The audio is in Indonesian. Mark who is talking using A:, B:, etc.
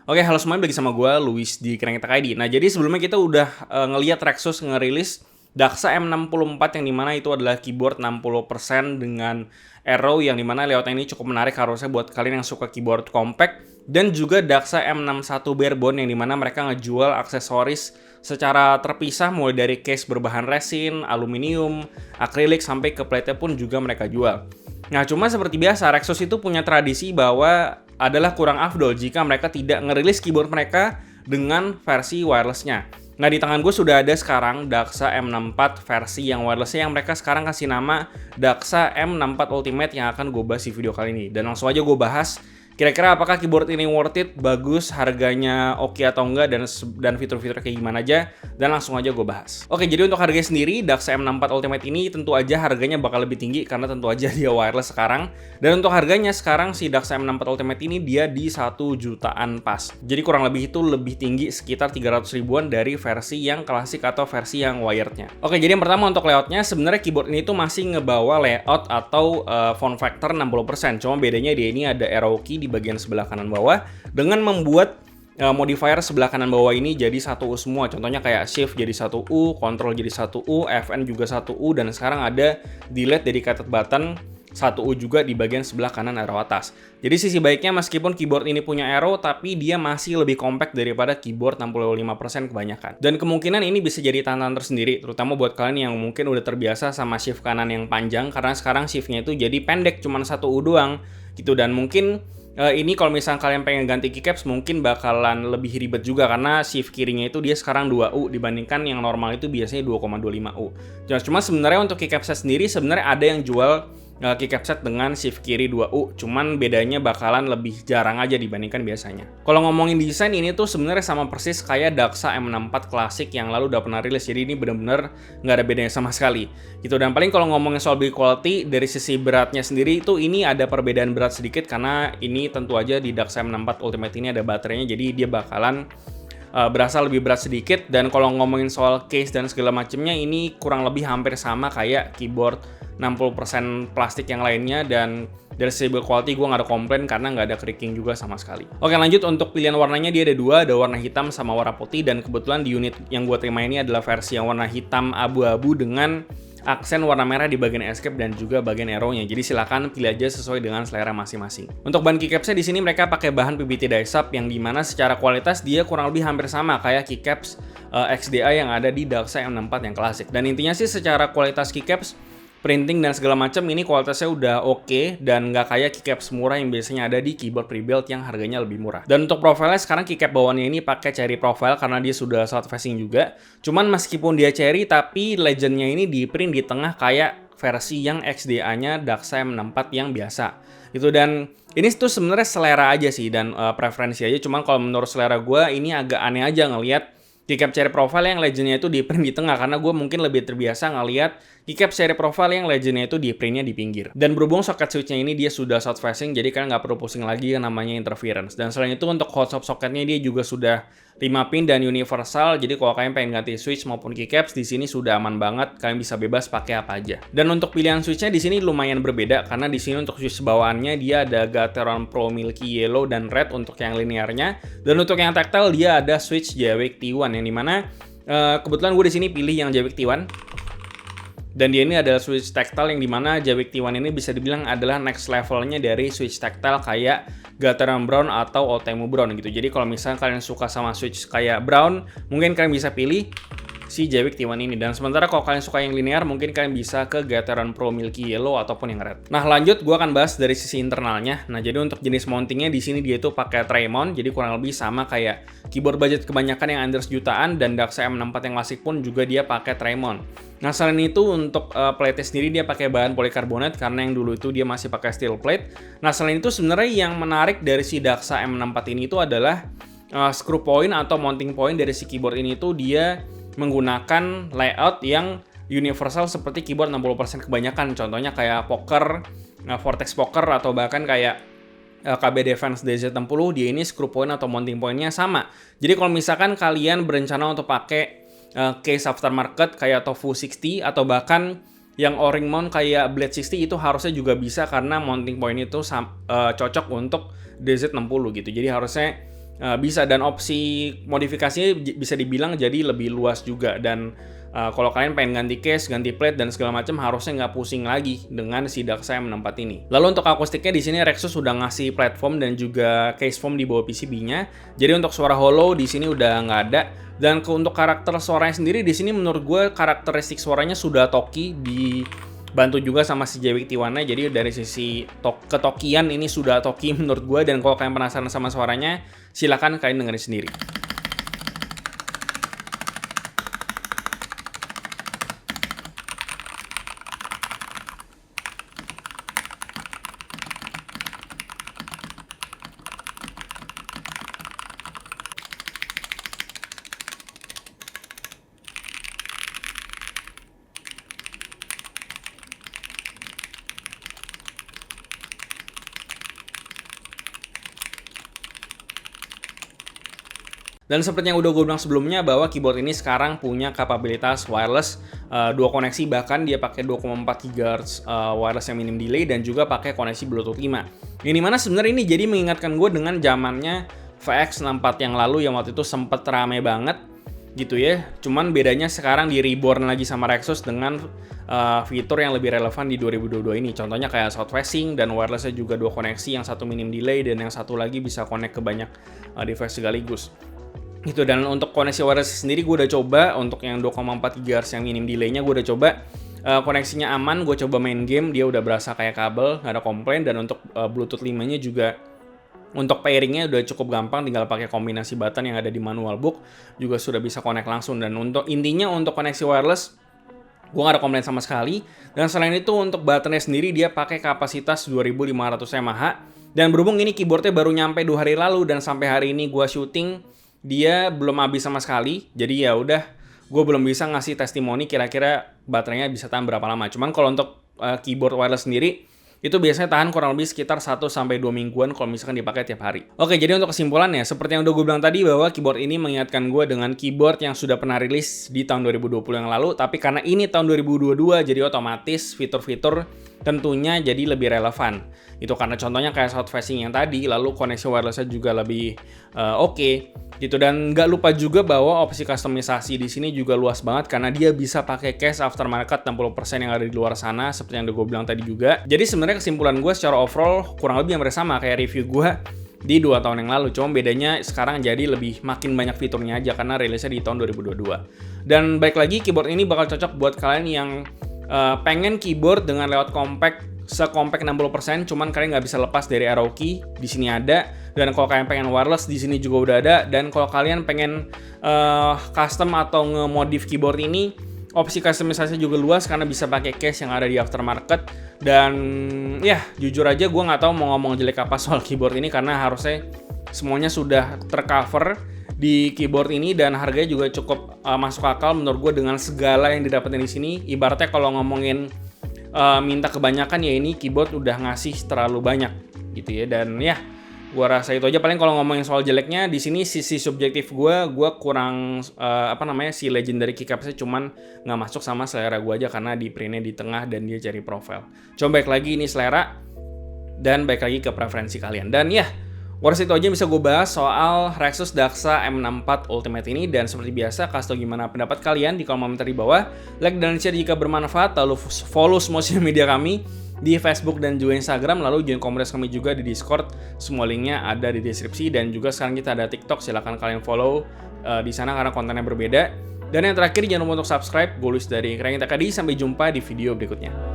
A: Oke, halo semuanya, balik sama gue, Luis di Kerengita ID. Nah, jadi sebelumnya kita udah ngelihat Rexus ngerilis Daxa M64 yang dimana itu adalah keyboard 60% dengan arrow yang dimana layoutnya ini cukup menarik harusnya buat kalian yang suka keyboard compact. Dan juga Daxa M61 Barebone yang dimana mereka ngejual aksesoris secara terpisah mulai dari case berbahan resin, aluminium, akrilik sampai ke plate pun juga mereka jual. Nah, cuma seperti biasa, Rexus itu punya tradisi bahwa adalah kurang afdol jika mereka tidak ngerilis keyboard mereka dengan versi wirelessnya. Nah, di tangan gue sudah ada sekarang Daxa M64 versi yang wirelessnya yang mereka sekarang kasih nama Daxa M64 Ultimate yang akan gue bahas di video kali ini. Dan langsung aja gue bahas kira-kira apakah keyboard ini worth it, bagus, harganya oke atau enggak, dan fitur-fitur kayak gimana aja, dan langsung aja gue bahas. Oke, jadi untuk harga sendiri, Daxa M64 Ultimate ini tentu aja harganya bakal lebih tinggi karena tentu aja dia wireless sekarang. Dan untuk harganya sekarang si Daxa M64 Ultimate ini dia di 1 jutaan pas. Jadi kurang lebih itu lebih tinggi sekitar 300 ribuan dari versi yang klasik atau versi yang wirednya. Oke, jadi yang pertama untuk layoutnya, sebenarnya keyboard ini tuh masih ngebawa layout atau form factor 60%. Cuma bedanya dia ini ada arrow key di bagian sebelah kanan bawah dengan membuat modifier sebelah kanan bawah ini jadi 1U semua. Contohnya kayak shift jadi 1U, control jadi 1U, FN juga 1U, dan sekarang ada delete dedicated button 1U juga di bagian sebelah kanan arrow atas. Jadi sisi baiknya meskipun keyboard ini punya arrow, tapi dia masih lebih compact daripada keyboard 65% kebanyakan. Dan kemungkinan ini bisa jadi tantangan tersendiri, terutama buat kalian yang mungkin udah terbiasa sama shift kanan yang panjang, karena sekarang shiftnya itu jadi pendek, cuma 1U doang gitu. Dan mungkin ini kalau misalnya kalian pengen ganti keycaps mungkin bakalan lebih ribet juga karena shift kirinya itu dia sekarang 2U dibandingkan yang normal itu biasanya 2,25U. Cuma sebenarnya untuk keycapsnya sendiri sebenarnya ada yang jual keycap set dengan shift kiri 2U, cuman bedanya bakalan lebih jarang aja dibandingkan biasanya. Kalau ngomongin desain, ini tuh sebenarnya sama persis kayak Daxa M64 klasik yang lalu udah pernah rilis, jadi ini bener-bener nggak ada bedanya sama sekali gitu. Dan paling kalau ngomongin soal build quality, dari sisi beratnya sendiri itu ini ada perbedaan berat sedikit karena ini tentu aja di Daxa M64 Ultimate ini ada baterainya, jadi dia bakalan berasa lebih berat sedikit. Dan kalau ngomongin soal case dan segala macamnya, ini kurang lebih hampir sama kayak keyboard 60% plastik yang lainnya, dan dari sisi build quality gue nggak ada komplain karena nggak ada creaking juga sama sekali. Oke, lanjut untuk pilihan warnanya, dia ada dua, ada warna hitam sama warna putih, dan kebetulan di unit yang gue terima ini adalah versi yang warna hitam abu-abu dengan aksen warna merah di bagian escape dan juga bagian arrow-nya. Jadi silakan pilih aja sesuai dengan selera masing-masing. Untuk bahan keycapsnya di sini mereka pakai bahan PBT Dicep yang dimana secara kualitas dia kurang lebih hampir sama kayak keycaps XDA yang ada di Daxa M64 yang klasik. Dan intinya sih secara kualitas keycaps, printing dan segala macam ini kualitasnya udah oke, dan nggak kayak keycaps murah yang biasanya ada di keyboard pre-built yang harganya lebih murah. Dan untuk profilnya sekarang keycap bawaannya ini pakai cherry profile karena dia sudah south facing juga. Cuman meskipun dia cherry, tapi legendnya ini di print di tengah kayak versi yang XDA-nya Daxa M64 yang biasa gitu. Dan ini tuh sebenarnya selera aja sih dan preferensi aja. Cuman kalau menurut selera gue ini agak aneh aja ngelihat keycap cherry profile yang legendnya itu di print di tengah, karena gue mungkin lebih terbiasa ngelihat keycap cherry profile yang legendnya itu di printnya di pinggir. Dan berhubung socket switchnya ini dia sudah south facing, jadi kalian nggak perlu pusing lagi yang namanya interference. Dan selain itu untuk hot swap socketnya dia juga sudah 5 pin dan universal, jadi kalau kalian pengen ganti switch maupun keycaps di sini sudah aman banget, kalian bisa bebas pakai apa aja. Dan untuk pilihan switchnya di sini lumayan berbeda karena di sini untuk switch bawaannya dia ada Gateron Pro Milky Yellow dan Red untuk yang linearnya, dan untuk yang tactile dia ada switch Jawik T1 yang dimana kebetulan gue di sini pilih yang Jawik T1. Dan dia ini adalah switch tactile yang dimana Jawik T1 ini bisa dibilang adalah next levelnya dari switch tactile kayak Gateron Brown atau Otemu Brown gitu. Jadi kalau misalnya kalian suka sama switch kayak Brown, mungkin kalian bisa pilih si Jawik T1 ini. Dan sementara kalau kalian suka yang linear, mungkin kalian bisa ke Gateron Pro Milky Yellow ataupun yang Red. Nah, lanjut gue akan bahas dari sisi internalnya. Nah, jadi untuk jenis mountingnya di sini dia itu pakai tray mount, jadi kurang lebih sama kayak keyboard budget kebanyakan yang under sejutaan, dan Daxa M64 yang klasik pun juga dia pakai tray mount. Nah, selain itu untuk plate sendiri dia pakai bahan polikarbonat karena yang dulu itu dia masih pakai steel plate. Nah, selain itu sebenarnya yang menarik dari si Daxa M64 ini itu adalah screw point atau mounting point dari si keyboard ini itu dia menggunakan layout yang universal seperti keyboard 60% kebanyakan. Contohnya kayak poker, Vortex Poker, atau bahkan kayak KB Defense DZ60, dia ini screw point atau mounting pointnya sama. Jadi kalau misalkan kalian berencana untuk pakai case aftermarket kayak Tofu 60 atau bahkan yang O-ring mount kayak Blade 60, itu harusnya juga bisa karena mounting point itu cocok untuk DZ60 gitu. Jadi harusnya bisa, dan opsi modifikasinya bisa dibilang jadi lebih luas juga. Dan kalau kalian pengen ganti case, ganti plate dan segala macam, harusnya nggak pusing lagi dengan si Daxa M64 ini. Lalu untuk akustiknya di sini Rexus udah ngasih platform dan juga case foam di bawah PCB-nya. Jadi untuk suara hollow di sini udah nggak ada. Dan untuk karakter suaranya sendiri di sini menurut gue karakteristik suaranya sudah toki, dibantu juga sama si JWT T1-nya. Jadi dari sisi ketokian ini sudah toki menurut gue. Dan kalau kalian penasaran sama suaranya, silakan kalian dengerin sendiri. Dan seperti yang udah gue bilang sebelumnya, bahwa keyboard ini sekarang punya kapabilitas wireless 2 koneksi, bahkan dia pakai 2,4 GHz wireless yang minim delay, dan juga pakai koneksi Bluetooth 5. Yang dimana sebenarnya ini jadi mengingatkan gue dengan zamannya VX64 yang lalu, yang waktu itu sempet rame banget gitu ya. Cuman bedanya sekarang di reborn lagi sama Rexus dengan fitur yang lebih relevan di 2022 ini. Contohnya kayak south facing, dan wirelessnya juga 2 koneksi, yang satu minim delay dan yang satu lagi bisa connect ke banyak device sekaligus. Gitu. Dan untuk koneksi wireless sendiri gue udah coba, untuk yang 2,4 GHz yang minim delay-nya gue udah coba, koneksinya aman, gue coba main game, dia udah berasa kayak kabel, gak ada komplain. Dan untuk Bluetooth 5-nya juga, untuk pairingnya udah cukup gampang, tinggal pakai kombinasi button yang ada di manual book, juga sudah bisa connect langsung. Dan untuk intinya untuk koneksi wireless, gue gak ada komplain sama sekali. Dan selain itu untuk baterainya sendiri, dia pakai kapasitas 2500 mAh. Dan berhubung ini keyboardnya baru nyampe 2 hari lalu, dan sampai hari ini gue syuting, dia belum habis sama sekali. Jadi ya udah, gue belum bisa ngasih testimoni kira-kira baterainya bisa tahan berapa lama. Cuman kalau untuk keyboard wireless sendiri, itu biasanya tahan kurang lebih sekitar 1-2 mingguan kalau misalkan dipakai tiap hari. Oke, jadi untuk kesimpulannya, seperti yang udah gue bilang tadi, bahwa keyboard ini mengingatkan gue dengan keyboard yang sudah pernah rilis di tahun 2020 yang lalu, tapi karena ini tahun 2022, jadi otomatis fitur-fitur tentunya jadi lebih relevan. Itu karena contohnya kayak south facing yang tadi, lalu koneksi wirelessnya juga lebih oke. Gitu. Dan nggak lupa juga bahwa opsi customisasi di sini juga luas banget, karena dia bisa pakai case aftermarket 60% yang ada di luar sana, seperti yang udah gue bilang tadi juga. Jadi sebenarnya kesimpulan gue secara overall kurang lebih yang sama kayak review gue di 2 tahun yang lalu. Cuma bedanya sekarang jadi lebih makin banyak fiturnya aja karena rilisnya di tahun 2022. Dan baik lagi, keyboard ini bakal cocok buat kalian yang pengen keyboard dengan layout compact, secompact 60%, cuman kalian nggak bisa lepas dari arrow key, di sini ada. Dan kalau kalian pengen wireless, di sini juga udah ada. Dan kalau kalian pengen custom atau nge-modif keyboard ini, opsi customisasi juga luas karena bisa pakai case yang ada di aftermarket. Dan ya jujur aja gue nggak tahu mau ngomong jelek apa soal keyboard ini, karena harusnya semuanya sudah tercover di keyboard ini, dan harganya juga cukup masuk akal menurut gue dengan segala yang didapetin di sini. Ibaratnya kalau ngomongin minta kebanyakan, ya ini keyboard udah ngasih terlalu banyak gitu ya. Dan ya gue rasa itu aja. Paling kalau ngomongin soal jeleknya, di sini sisi subjektif gue kurang si legendary keycapsnya cuman nggak masuk sama selera gue aja, karena di printnya di tengah dan dia cari profile. Coba baik lagi, ini selera dan baik lagi ke preferensi kalian. Dan ya, gue rasa itu aja yang bisa gue bahas soal Rexus Daxa M64 Ultimate ini. Dan seperti biasa, kasih tau gimana pendapat kalian di kolom komentar di bawah. Like dan share jika bermanfaat. Lalu follow semua sosial media kami di Facebook dan juga Instagram. Lalu join komunitas kami juga di Discord. Semua linknya ada di deskripsi. Dan juga sekarang kita ada TikTok. Silahkan kalian follow di sana karena kontennya berbeda. Dan yang terakhir, jangan lupa untuk subscribe. Gue Luis dari Kering Takadi. Sampai jumpa di video berikutnya.